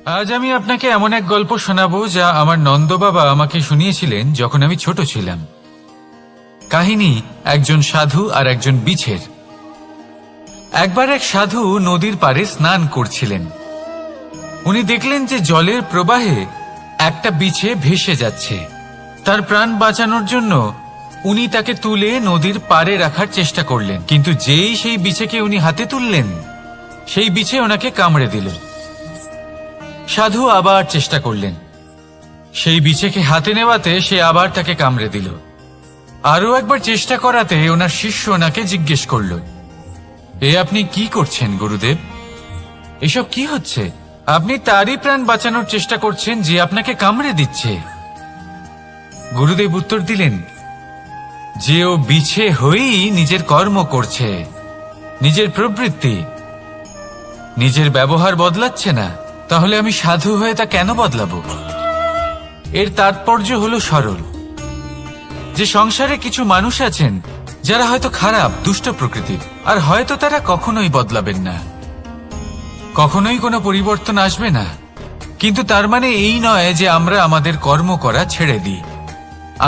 আজ আমি আপনাকে এমন এক গল্প শোনাবো যা আমার নন্দ বাবা আমাকে শুনিয়েছিলেন যখন আমি ছোট ছিলাম। কাহিনী একজন সাধু আর একজন বিছের। একবার এক সাধু নদীর পাড়ে স্নান করছিলেন। উনি দেখলেন যে জলের প্রবাহে একটা বিছে ভেসে যাচ্ছে। তার প্রাণ বাঁচানোর জন্য উনি তাকে তুলে নদীর পাড়ে রাখার চেষ্টা করলেন, কিন্তু যেই সেই বিছেকে উনি হাতে তুললেন, সেই বিছে ওনাকে কামড়ে দিল। সাধু আবার চেষ্টা করলেন, সেই বিছেকে হাতে নেওয়াতে সে আবার তাকে কামড়ে দিল। আরও একবার চেষ্টা করাতে ওনার শিষ্য ওনাকে জিজ্ঞেস করল, এ আপনি কি করছেন গুরুদেব? এসব কি হচ্ছে? আপনি তারই প্রাণ বাঁচানোর চেষ্টা করছেন যে আপনাকে কামড়ে দিচ্ছে। গুরুদেব উত্তর দিলেন, যে ও বিছে হয়েই নিজের কর্ম করছে, নিজের প্রবৃত্তি, নিজের ব্যবহার বদলাচ্ছে না, তাহলে আমি সাধু হয়ে তা কেন বদলাবো? এর তাৎপর্য হলো সরল, যে সংসারে কিছু মানুষ আছেন যারা হয়তো খারাপ, দুষ্ট প্রকৃতির, আর হয়তো তারা কখনোই বদলাবেন না, কখনোই কোনো পরিবর্তন আসবে না। কিন্তু তার মানে এই নয় যে আমরা আমাদের কর্ম করা ছেড়ে দিই,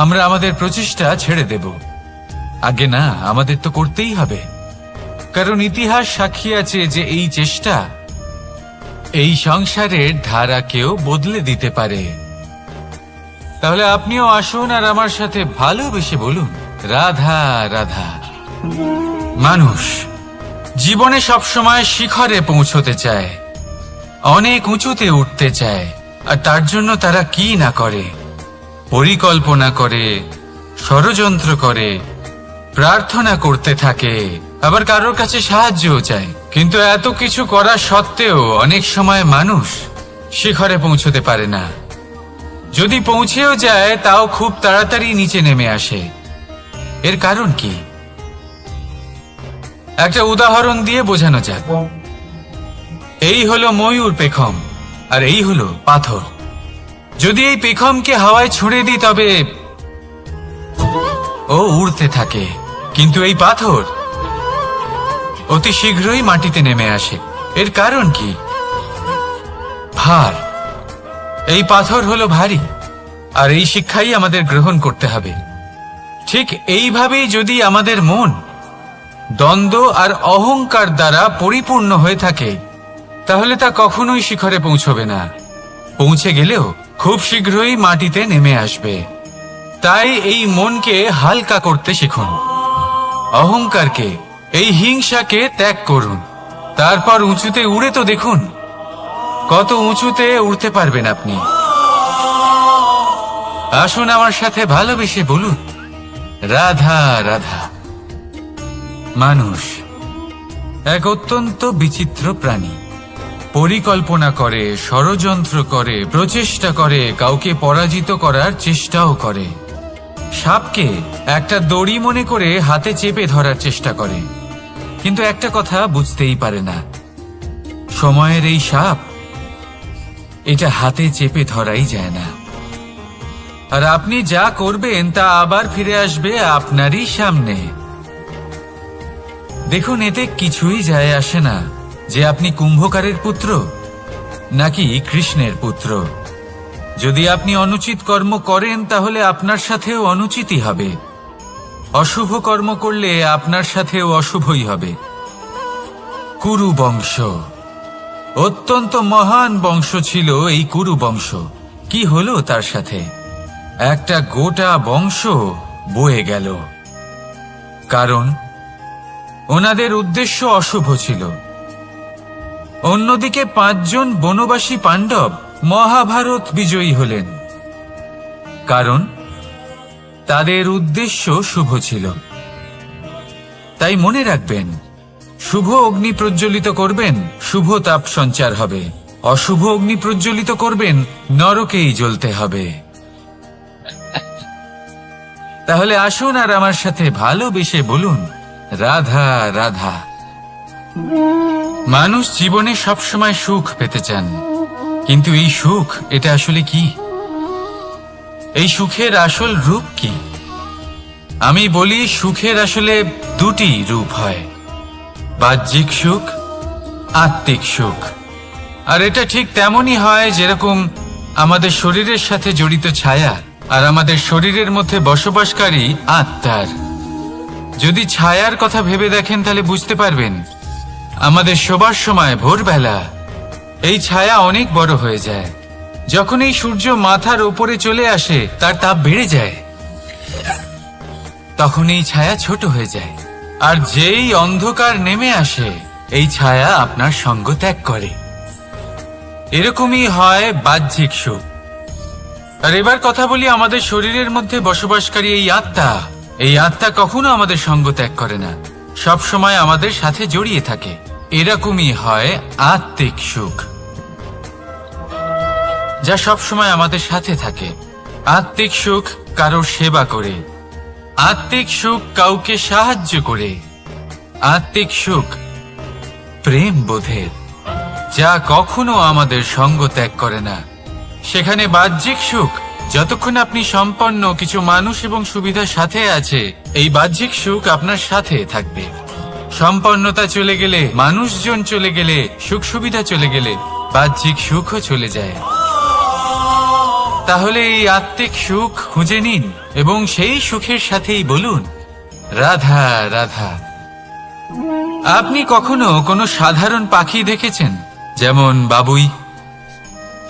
আমরা আমাদের প্রচেষ্টা ছেড়ে দেব। আগে না, আমাদের তো করতেই হবে, কারণ ইতিহাস সাক্ষী আছে যে এই চেষ্টা এই সংসারের ধারাকেও বদলে দিতে পারে। তাহলে আপনিও আসুন আর আমার সাথে ভালোবেসে বলুন, রাধা রাধা। মানুষ জীবনে সবসময় শিখরে পৌঁছতে চায়, অনেক উঁচুতে উঠতে চায়, আর তার জন্য তারা কি না করে, পরিকল্পনা করে, ষড়যন্ত্র করে, প্রার্থনা করতে থাকে, আবার কারোর কাছে সাহায্যও চায়। কিন্তু এত কিছু করা সত্ত্বেও অনেক সময় মানুষ শিখরে পৌঁছতে পারে না। যদি পৌঁছেও যায় তাও খুব তাড়াতাড়ি নিচে নেমে আসে। এর কারণ কি? একটা উদাহরণ দিয়ে বোঝানো যাক। এই হলো ময়ূর পেখম, আর এই হলো পাথর। যদি এই পেখমকে হাওয়ায় ছুঁড়ে দিই তবে ও উড়তে থাকে, কিন্তু এই পাথর অতি শীঘ্রই মাটিতে নেমে আসে। এর কারণ কি? ভার। এই পাথর হলো ভারী, আর এই শিক্ষাই আমাদের গ্রহণ করতে হবে। ঠিক এইভাবেই যদি আমাদের মন দ্বন্দ্ব আর অহংকার দ্বারা পরিপূর্ণ হয়ে থাকে, তাহলে তা কখনোই শিখরে পৌঁছবে না। পৌঁছে গেলেও খুব শীঘ্রই মাটিতে নেমে আসবে। তাই এই মনকে হালকা করতে শিখুন, অহংকারকে, এই হিংসাকে ত্যাগ করুন। তারপর উঁচুতে উড়ে তো দেখুন, কত উঁচুতে উড়তে পারবেন আপনি। আসুন আমার সাথে ভালোবেসে বলুন, রাধা রাধা। মানুষ এক অত্যন্ত বিচিত্র প্রাণী। পরিকল্পনা করে, ষড়যন্ত্র করে, প্রচেষ্টা করে, কাউকে পরাজিত করার চেষ্টাও করে। সাপকে একটা দড়ি মনে করে হাতে চেপে ধরার চেষ্টা করে, কিন্তু একটা কথা বুঝতেই পারে না, সময়ের এই সাপ, এটা হাতে চেপে ধরাই যায় না। আর আপনি যা করবেন তা আবার ফিরে আসবে আপনারই সামনে। দেখুন, এতে কিছুই যায় আসে না যে আপনি কুম্ভকারের পুত্র নাকি কৃষ্ণের পুত্র। যদি আপনি অনুচিত কর্ম করেন তাহলে আপনার সাথেও অনুচিতই হবে। অশুভ কর্ম করলে আপনার সাথেও অশুভই হবে। কুরু বংশ অত্যন্ত মহান বংশ ছিল। এই কুরু বংশ কি হলো তার সাথে? একটা গোটা বংশ বয়ে গেল, কারণ ওনাদের উদ্দেশ্য অশুভ ছিল। অন্যদিকে 5 জন বনবাসী পাণ্ডব মহাভারত বিজয়ী হলেন, কারণ তাদের উদ্দেশ্য শুভ ছিল। তাই মনে রাখবেন, শুভ অগ্নি প্রজ্বলিত করবেন, শুভ তাপ সঞ্চার হবে। অশুভ অগ্নি প্রজ্বলিত করবেন, নরকেই জ্বলতে হবে। তাহলে আসুন আর আমার সাথে ভালোবেসে বলুন, রাধা রাধা। মানুষ জীবনে সবসময় সুখ পেতে চান, কিন্তু এই সুখ, এটা আসলে কি? এই সুখের আসল রূপ কি? আমি বলি, সুখের আসলে 2টি রূপ হয়, বাহ্যিক সুখ, আত্মিক সুখ। আর এটা ঠিক তেমনই হয় যেরকম আমাদের শরীরের সাথে জড়িত ছায়া আর আমাদের শরীরের মধ্যে বসবাসকারী আত্মার। যদি ছায়ার কথা ভেবে দেখেন তাহলে বুঝতে পারবেন আমাদের শোবার সময় ভোরবেলা এই ছায়া অনেক বড় হয়ে যায়। যখন এই সূর্য মাথার উপরে চলে আসে তার তাপ বেড়ে যায়, তখন এই ছায়া ছোট হয়ে যায়। আর যেই অন্ধকার নেমে আসে এই ছায়া আপনার সঙ্গ ত্যাগ করে। এরকমই হয় বাহ্যিক সুখ। আর এবার কথা বলি আমাদের শরীরের মধ্যে বসবাসকারী এই আত্মা। এই আত্মা কখনো আমাদের সঙ্গ ত্যাগ করে না, সব সময় আমাদের সাথে জড়িয়ে থাকে। এরকমই হয় আত্মিক সুখ, যা সব সময় আমাদের সাথে থাকে। আত্মিক সুখ কারোর সেবা করে, আত্মিক সুখ কাউকে সাহায্য করে, আত্মিক সুখ প্রেম বোধের, যা কখনো আমাদের সঙ্গ ত্যাগ করে না। সেখানে বাহ্যিক সুখ, যতক্ষণ আপনি সম্পন্ন কিছু মানুষ এবং সুবিধার সাথে আছে, এই বাহ্যিক সুখ আপনার সাথে থাকবে। সম্পন্নতা চলে গেলে, মানুষজন চলে গেলে, সুখ সুবিধা চলে গেলে বাহ্যিক সুখও চলে যায়। তাহলে এই আত্মিক সুখ খুঁজে নিন এবং সেই সুখের সাথেই বলুন রাধা রাধা। আপনি কখনো কোনো সাধারণ পাখি দেখেছেন? যেমন বাবুই।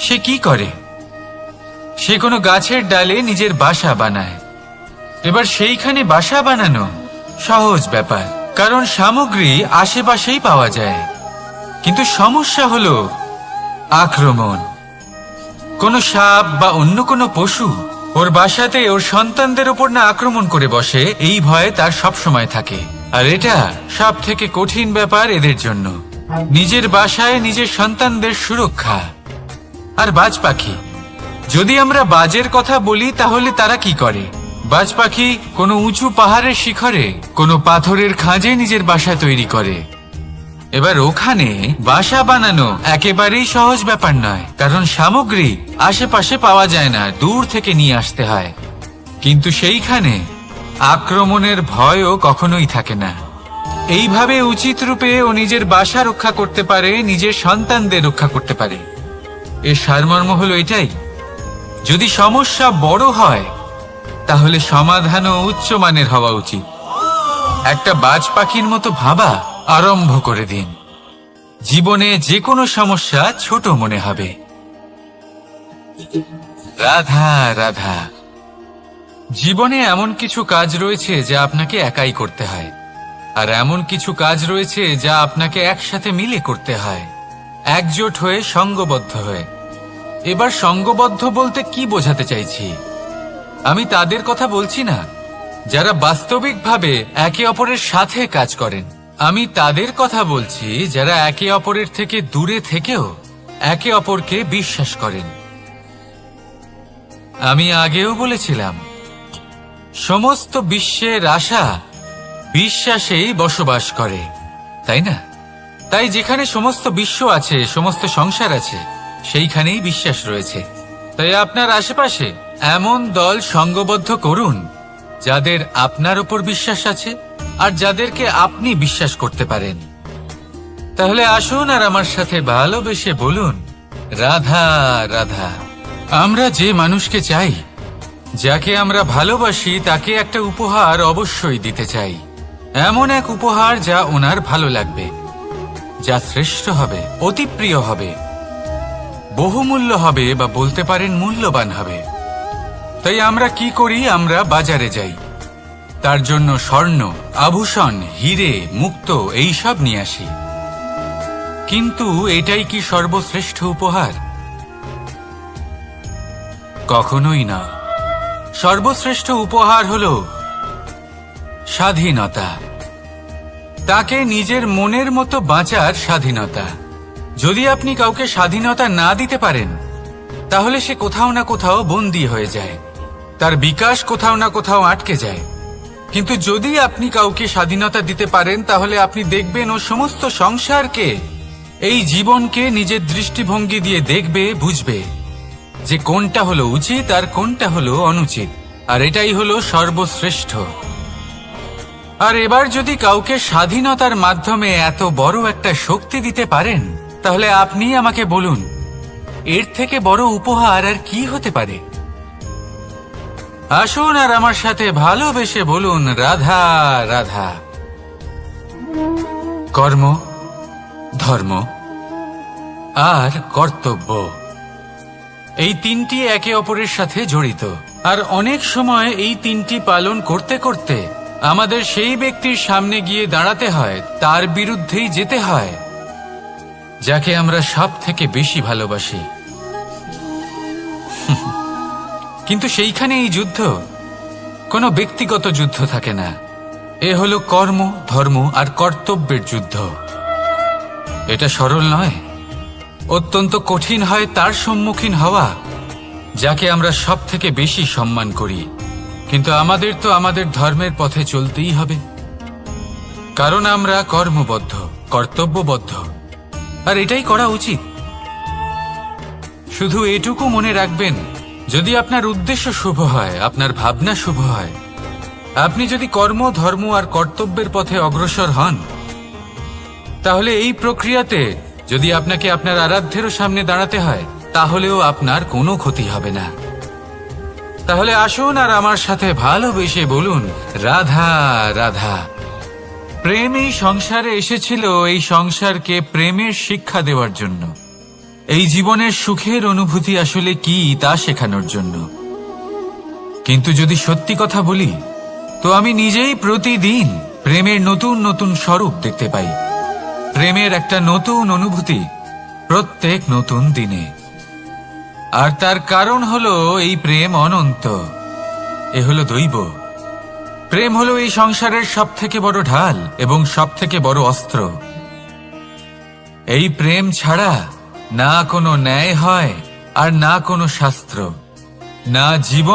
সে কি করে? সে কোনো গাছের ডালে নিজের বাসা বানায়। এবার সেইখানে বাসা বানানো সহজ ব্যাপার, কারণ সামগ্রী আশেপাশেই পাওয়া যায়। কিন্তু সমস্যা হলো আক্রমণ। কোনো সাপ বা অন্য কোনো পশু ওর বাসাতে ওর সন্তানদের উপর না আক্রমণ করে বসে, এই ভয়ে তার সব সময় থাকে। আর এটা সব থেকে কঠিন ব্যাপার এদের জন্য, নিজের বাসায় নিজের সন্তানদের সুরক্ষা। আর বাজ পাখি, যদি আমরা বাজের কথা বলি তাহলে তারা কি করে? বাজ পাখি কোনো উঁচু পাহাড়ের শিখরে, কোনো পাথরের খাঁজে নিজের বাসা তৈরি করে। এবার ওখানে বাসা বানানো একেবারেই সহজ ব্যাপার নয়, কারণ সামগ্রী আশেপাশে পাওয়া যায় না, দূর থেকে নিয়ে আসতে হয়। কিন্তু সেইখানে আক্রমণের ভয়ও কখনোই থাকে না। এইভাবে উচিত রূপে ও নিজের বাসা রক্ষা করতে পারে, নিজের সন্তানদের রক্ষা করতে পারে। এর সারমর্ম হলো এটাই, যদি সমস্যা বড় হয় তাহলে সমাধানও উচ্চমানের হওয়া উচিত। একটা বাজ পাখির মতো ভাবা আরম্ভ করে দিন। জীবনে যে কোনো সমস্যা ছোট মনে হবে। রাধা রাধা। জীবনে এমন কিছু কাজ রয়েছে যা আপনাকে একাই করতে হয়, আর এমন কিছু কাজ রয়েছে যা আপনাকে একসাথে মিলে করতে হয়, একজোট হয়ে, সঙ্গবদ্ধ হয়ে। এবার সঙ্গবদ্ধ বলতে কি বোঝাতে চাইছি? আমি তাদের কথা বলছি না যারা বাস্তবিকভাবে একে অপরের সাথে কাজ করেন। আমি তাদের কথা বলছি যারা একে অপরের থেকে দূরে থেকেও একে অপরকে বিশ্বাস করেন। আমি আগেও বলেছিলাম, সমস্ত বিশ্বের আশা বিশ্বাসেই বসবাস করে, তাই না? তাই যেখানে সমস্ত বিশ্ব আছে, সমস্ত সংসার আছে, সেইখানেই বিশ্বাস রয়েছে। তাই আপনার আশেপাশে এমন দল সঙ্গবদ্ধ করুন যাদের আপনার উপর বিশ্বাস আছে আর যাদেরকে আপনি বিশ্বাস করতে পারেন। তাহলে আসুন আর আমার সাথে ভালোবেসে বলুন রাধা রাধা। আমরা যে মানুষকে চাই, যাকে আমরা ভালোবাসি, তাকে একটা উপহার অবশ্যই দিতে চাই। এমন এক উপহার যা ওনার ভালো লাগবে, যা শ্রেষ্ঠ হবে, অতি প্রিয় হবে, বহুমূল্য হবে, বা বলতে পারেন মূল্যবান হবে। তাই আমরা কি করি? আমরা বাজারে যাই, তার জন্য স্বর্ণ, আভূষণ, হিরে, মুক্ত এইসব নিয়ে আসি। কিন্তু এটাই কি সর্বশ্রেষ্ঠ উপহার? কখনোই না। সর্বশ্রেষ্ঠ উপহার হলো স্বাধীনতা, তাকে নিজের মনের মতো বাঁচার স্বাধীনতা। যদি আপনি কাউকে স্বাধীনতা না দিতে পারেন, তাহলে সে কোথাও না কোথাও বন্দী হয়ে যায়, তার বিকাশ কোথাও না কোথাও আটকে যায়। কিন্তু যদি আপনি কাউকে স্বাধীনতা দিতে পারেন, তাহলে আপনি দেখবেন ও সমস্ত সংসারকে, এই জীবনকে নিজের দৃষ্টিভঙ্গি দিয়ে দেখবে, বুঝবে যে কোনটা হলো উচিত আর কোনটা হলো অনুচিত। আর এটাই হলো সর্বশ্রেষ্ঠ। আর এবার যদি কাউকে স্বাধীনতার মাধ্যমে এত বড় একটা শক্তি দিতে পারেন, তাহলে আপনি আমাকে বলুন, এর থেকে বড় উপহার আর কি হতে পারে? আসুন আর আমার সাথে ভালোবেসে বলুন, রাধা রাধা। কর্ম, ধর্ম আর কর্তব্য, এই তিনটি একে অপরের সাথে জড়িত। আর অনেক সময় এই তিনটি পালন করতে করতে আমাদের সেই ব্যক্তির সামনে গিয়ে দাঁড়াতে হয়, তার বিরুদ্ধেই যেতে হয়, যাকে আমরা সব থেকে বেশি ভালোবাসি। কিন্তু সেইখানে এই যুদ্ধ কোনো ব্যক্তিগত যুদ্ধ থাকে না। এ হলো কর্ম, ধর্ম আর কর্তব্যের যুদ্ধ। এটা সরল নয়, অত্যন্ত কঠিন হয় তার সম্মুখীন হওয়া যাকে আমরা সব থেকে বেশি সম্মান করি। কিন্তু আমাদের তো আমাদের ধর্মের পথে চলতেই হবে, কারণ আমরা কর্মবদ্ধ, কর্তব্যবদ্ধ, আর এটাই করা উচিত। শুধু এটুকু মনে রাখবেন, যদি আপনার উদ্দেশ্য শুভ হয়, আপনার ভাবনা শুভ হয়, আপনি যদি কর্ম, ধর্ম আর কর্তব্যের পথে অগ্রসর হন, তাহলে এই প্রক্রিয়াতে যদি আপনাকে আপনার আরাধ্যেরও সামনে দাঁড়াতে হয়, তাহলেও আপনার কোনো ক্ষতি হবে না। তাহলে আসুন আর আমার সাথে ভালোবেসে বলুন, রাধা রাধা। প্রেম এই সংসারে এসেছিল এই সংসারকে প্রেমের শিক্ষা দেওয়ার জন্য, এই জীবনের সুখের অনুভূতি আসলে কি তা শেখানোর জন্য। কিন্তু যদি সত্যি কথা বলি, তো আমি নিজেই প্রতিদিন প্রেমের নতুন নতুন স্বরূপ দেখতে পাই, প্রেমের একটা নতুন অনুভূতি প্রত্যেক নতুন দিনে। আর তার কারণ হলো এই প্রেম অনন্ত, এ হলো দৈব। প্রেম হলো এই সংসারের সব থেকে বড় ঢাল এবং সব থেকে বড় অস্ত্র। এই প্রেম ছাড়া না কোনো ন্যায় হয় আর না কোনো শাস্ত্র, না জীবন।